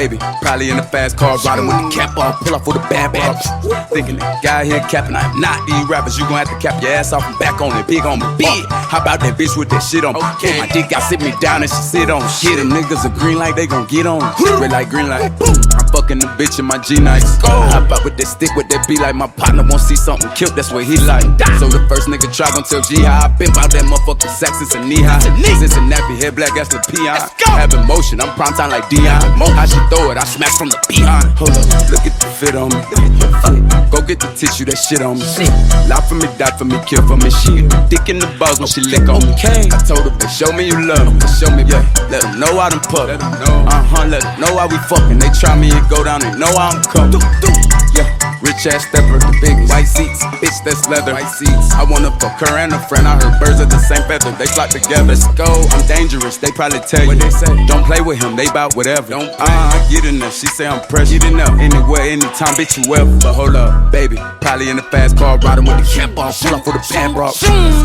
baby. Probably in a fast car, riding with the cap off, pull off with a bad bad. Thinking the guy here capping, I'm not these rappers. You gon' have to cap your ass off and back on it, big on me, big. How about that bitch with that shit on? Okay. My dick got sit me down and she sit on. Shit, them niggas are green like they gon' get on. Red light, green light. I'm fucking the bitch in my G-Nights. Hop out with that stick, with that beat like my partner won't see something killed. That's what he like. So the first nigga try gon' tell G how I been about that motherfucking sack since a knee high. Cincinnati, head black, that's the peon. Having motion, I'm prime time like Dion. How she throw it, I smash from the behind. Hold up, look at the fit on me. Go get the tissue, that shit on me. Lie for me, die for me, kill for me. She get the dick in the balls when she lick on me. I told her, bitch, show me you love me. Show me, yeah. Let them know I done puff. Let them know how we fucking. They try me and go down, they know I'm coming. Yeah, rich ass stepper, the big white seats, bitch that's leather. White seats. I wanna fuck her and a friend. I heard birds of the same feather, they flock together. Let's go, I'm dangerous. They probably tell you. What they say? Don't play with him, they bout whatever. Don't I get in there. She say I'm pressure. Get in there. Anywhere, anytime, bitch you ever. But hold up, baby. Probably in a fast car, riding with the cap off, pull off with a bad bra.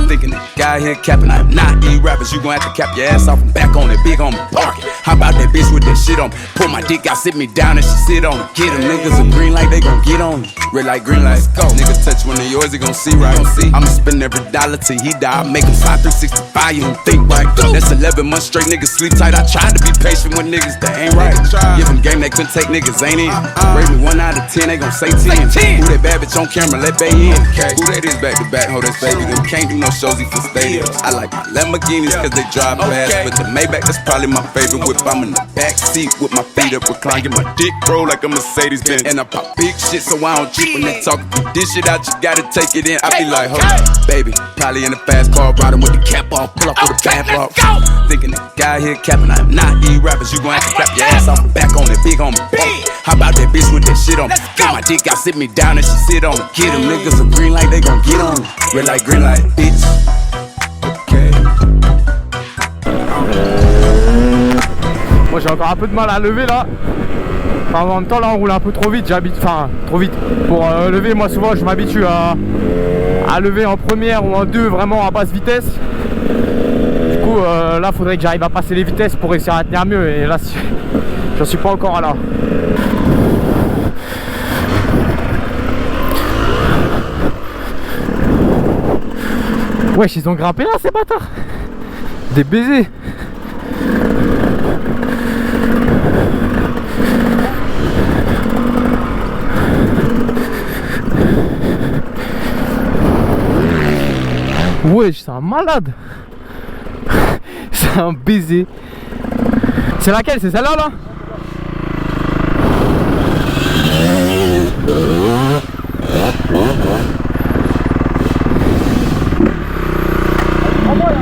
Thinking the guy here capping, I'm not these rappers. You gon' have to cap your ass off and back on it, big on me, park it. How about that bitch with that shit on? Pull my dick out, sit me down and she sit on it. Get them niggas are green like they gon' get on it. Red light, green light, go. Niggas touch one of yours, he gon' see right. I'ma spend every dollar till he die. I make him fly 365, you don't think right. That's 11 months straight, niggas sleep tight. I tried to be patient with niggas that ain't right. Give them game, they couldn't take niggas, ain't in. Rate me 1 out of 10, they gon' say 10. Who that bad bitch on camera, let Bay in. Who that is back to back, hold that's baby. Them can't do no shows, he for stadiums. I like my Lamborghinis cause they drive fast. But the Maybach, that's probably my favorite whip. I'm in the back seat with my feet up reclined. Get my dick roll like a Mercedes Benz. And I pop big shit so I don't cheat when they talk. If you dish it out, you gotta take it in. I be like, hold up, baby. Probably in a fast car, riding with the cap off, pull off with a bad bra. Thinking the guy here capping, I'm not these rappers. You gon' have to clap your ass off and back on it, big on me. How about that bitch with that shit on? Get my dick out, sit me down and she sit on it. Get them niggas are green like they gon' get on it. Red light, green light, bitch. Okay. Moi j'ai encore un peu de mal à lever là. Enfin, en même temps là on roule un peu trop vite, trop vite. Pour lever, moi souvent je m'habitue à lever en première ou en deux vraiment à basse vitesse. Du coup là faudrait que j'arrive à passer les vitesses pour réussir à tenir mieux. Et là j'en suis pas encore là. Wesh, ils ont grimpé là ces bâtards. Des baisers. Wesh, c'est un malade. C'est un baiser. C'est laquelle? C'est celle-là là?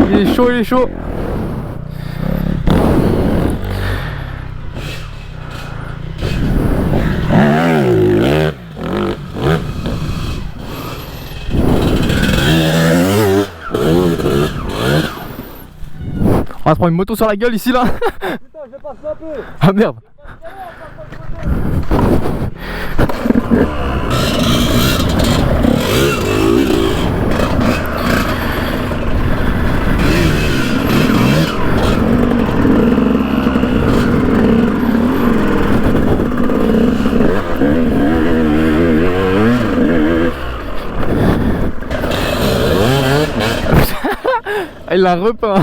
Il est chaud, il est chaud. On va se prendre une moto sur la gueule ici là. Putain, je passe un peu. Ah merde. Il l'a repeint.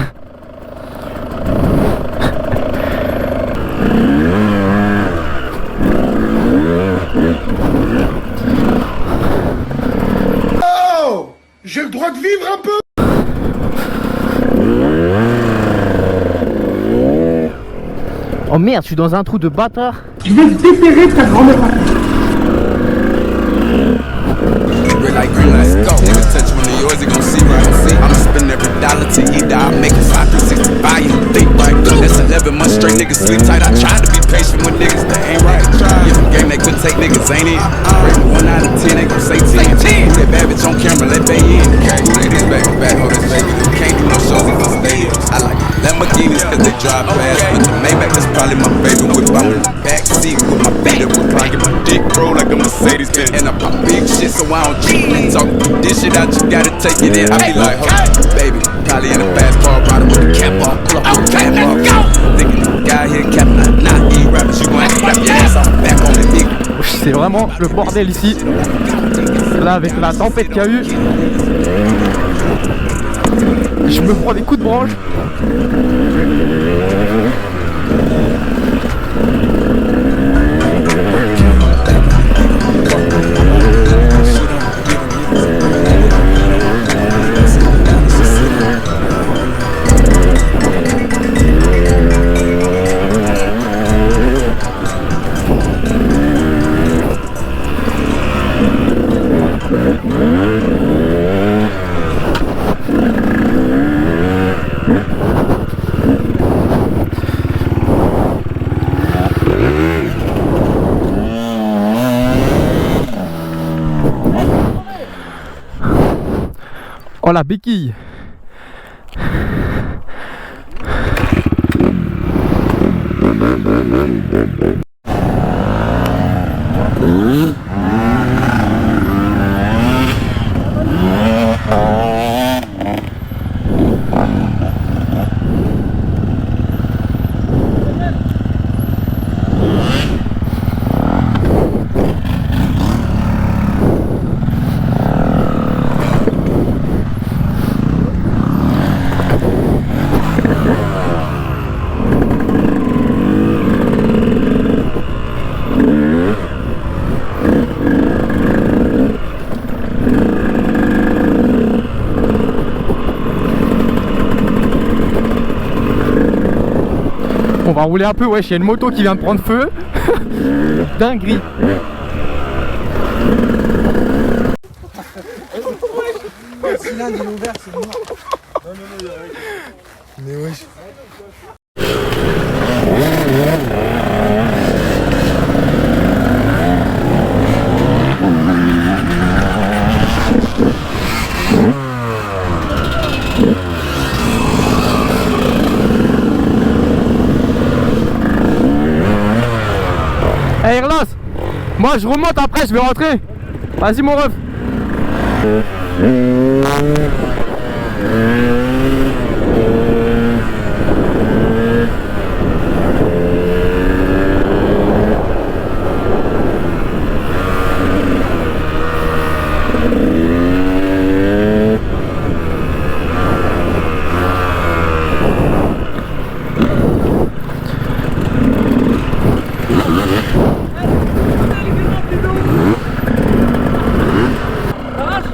Oh, j'ai le droit de vivre un peu. Oh merde, je suis dans un trou de bâtard. Je vais te déterrer de ta grand-mère. Yours, they gon' see right. I'ma spend every dollar till he die. I make him fly 365, you don't think right. That's 11 months straight, niggas sleep tight. I tried to be patient with niggas that ain't right. Give them game, they couldn't take niggas, ain't it? Rate me 1 out of 10, they gon' say 10. Who that bad bitch on camera, let Bay in. Who that is back to back, hold that's baby. They can't do no shows, he for stadiums. I like Lamborghinis cause they drive fast. But the Maybach, that's probably my favorite whip. I'm in the back seat with my feet up reclined. Get my dick roll like a Mercedes Benz. And I pop big shit so I don't cheat when they talk. This shit out, you gotta take it in. I be like, hold up, baby. Probably in a fast car, riding with the cap off, pull off with the bad bra. Thinking the guy here capping, I'm not these rappers, you gon' have to clap your ass off and back on the big. C'est vraiment le bordel ici. Là, avec la tempête qu'il y a eu, je me prends des coups de branche. Oh la béquille. On va rouler un peu, ouais, il y a une moto qui vient de prendre feu. Dinguerie. Le cylindre il est ouvert, c'est mort. Non, mais wesh. Hey Irlas, moi je remonte après, je vais rentrer. Vas-y mon ref.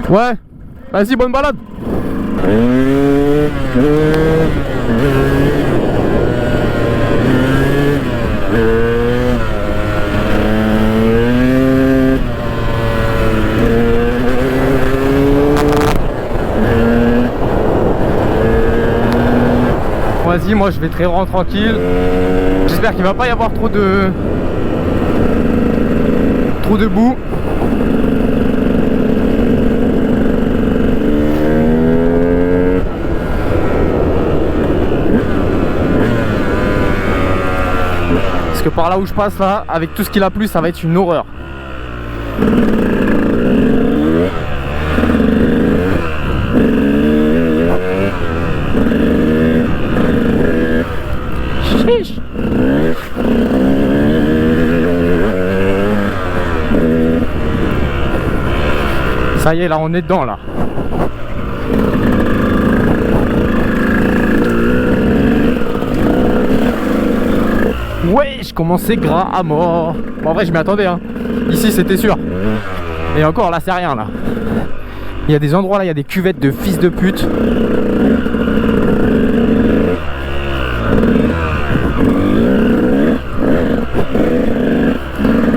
Ouais, vas-y, bonne balade. Vas-y, moi je vais très tranquille. J'espère qu'il va pas y avoir trop de boue. Parce que par là où je passe là, avec tout ce qu'il a plu, ça va être une horreur. Chiche. Ça y est, là on est dedans là. Ouais, je commençais gras à mort. Bon, en vrai, je m'y attendais, hein. Ici, c'était sûr. Et encore, là, c'est rien, là. Il y a des endroits, là, il y a des cuvettes de fils de pute.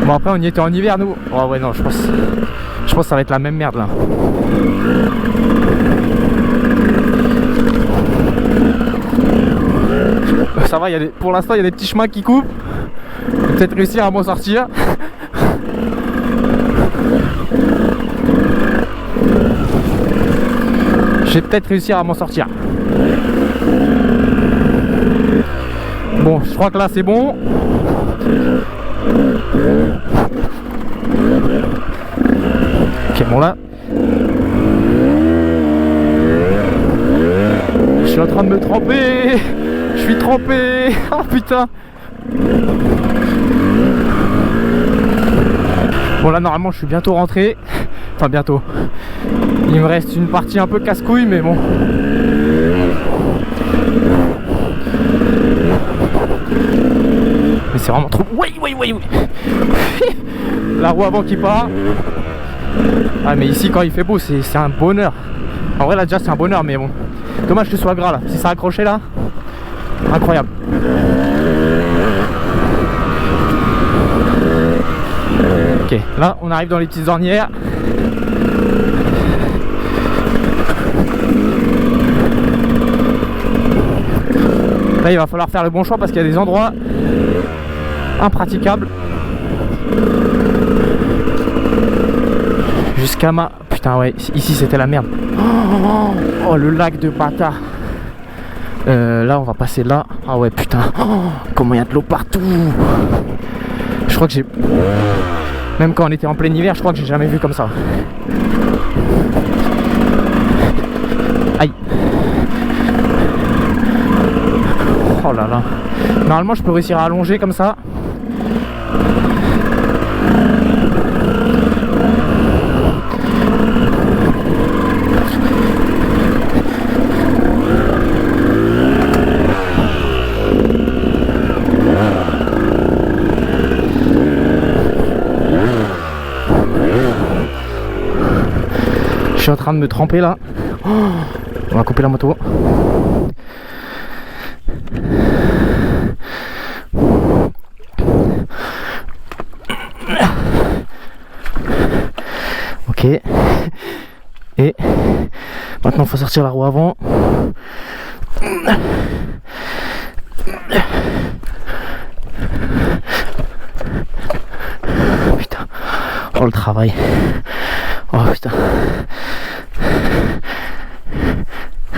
Bon, après, on y était en hiver, nous. Oh, ouais, non, je pense que ça va être la même merde, là. Ça va, pour l'instant il y a des petits chemins qui coupent. Je vais peut-être réussir à m'en sortir. Je vais peut-être réussir à m'en sortir. Bon, je crois que là c'est bon. Ok, bon là. Je suis en train de me tremper. Je suis trempé. Oh putain. Bon là normalement je suis bientôt rentré. Enfin bientôt. Il me reste une partie un peu casse-couille mais bon. Mais c'est vraiment trop... Oui. La roue avant qui part. Ah mais ici quand il fait beau c'est un bonheur. En vrai là déjà c'est un bonheur mais bon. Dommage que ce soit gras là. Si ça accrochait là. Incroyable. Ok, là on arrive dans les petites ornières. Là il va falloir faire le bon choix parce qu'il y a des endroits impraticables. Jusqu'à ma... Putain ouais, ici c'était la merde. Oh le lac de bâtard. Là on va passer là. Ah ouais putain. Comment il y a de l'eau partout. Je crois que j'ai... Même quand on était en plein hiver, je crois que j'ai jamais vu comme ça. Aïe. Oh là là. Normalement je peux réussir à allonger comme ça. Je suis en train de me tremper là. Oh, on va couper la moto. Ok. Et maintenant il faut sortir la roue avant. Putain. Oh le travail. Oh putain.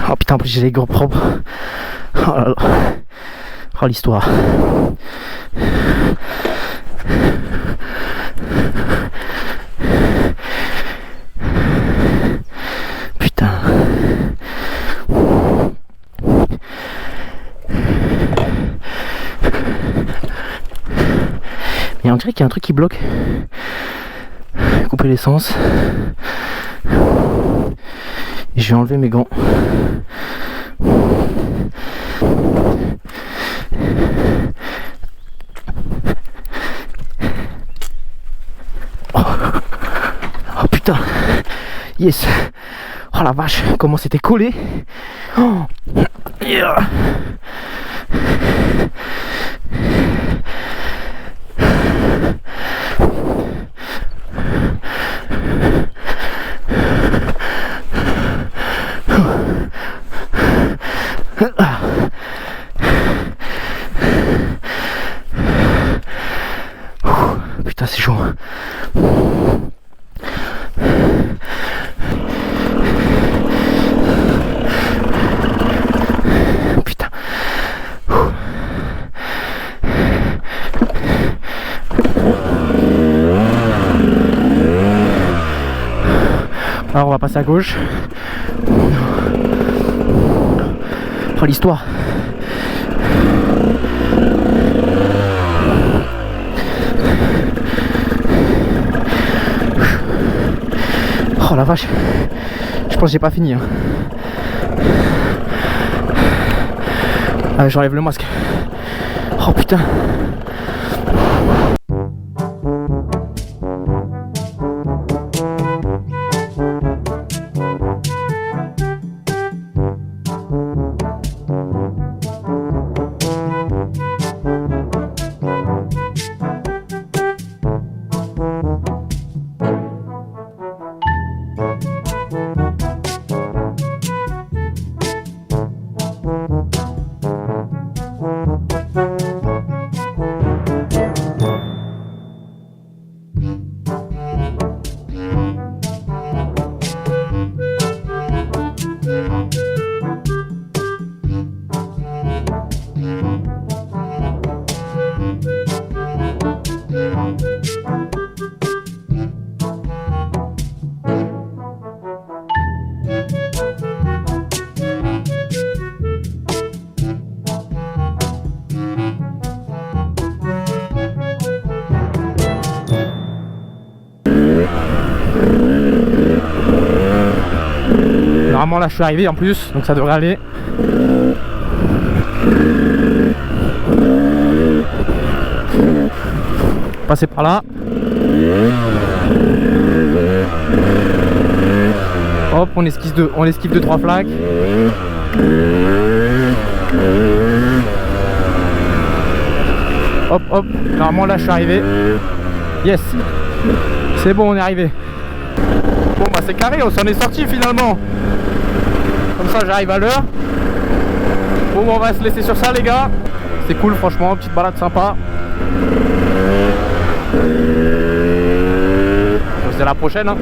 Oh putain, en plus j'ai les gants propres. Oh là là. Oh l'histoire. Putain. Et on dirait qu'il y a un truc qui bloque. Couper l'essence. Et je vais enlever mes gants. Oh putain. Yes. Oh la vache, comment c'était collé. Oh. Yeah. Putain c'est chaud. Putain. Alors on va passer à gauche. Oh l'histoire. Oh la vache. Je pense que j'ai pas fini hein. Ah, j'enlève le masque. Oh putain. Normalement là je suis arrivé en plus, donc ça devrait aller. Passer par là. Hop, on esquive 2-3 flaques. Hop hop, normalement là je suis arrivé. Yes, c'est bon, on est arrivé. Bon bah c'est carré, on s'en est sorti finalement. Comme ça j'arrive à l'heure. Bon on va se laisser sur ça les gars. C'est cool franchement, petite balade sympa. On se dit à la prochaine hein.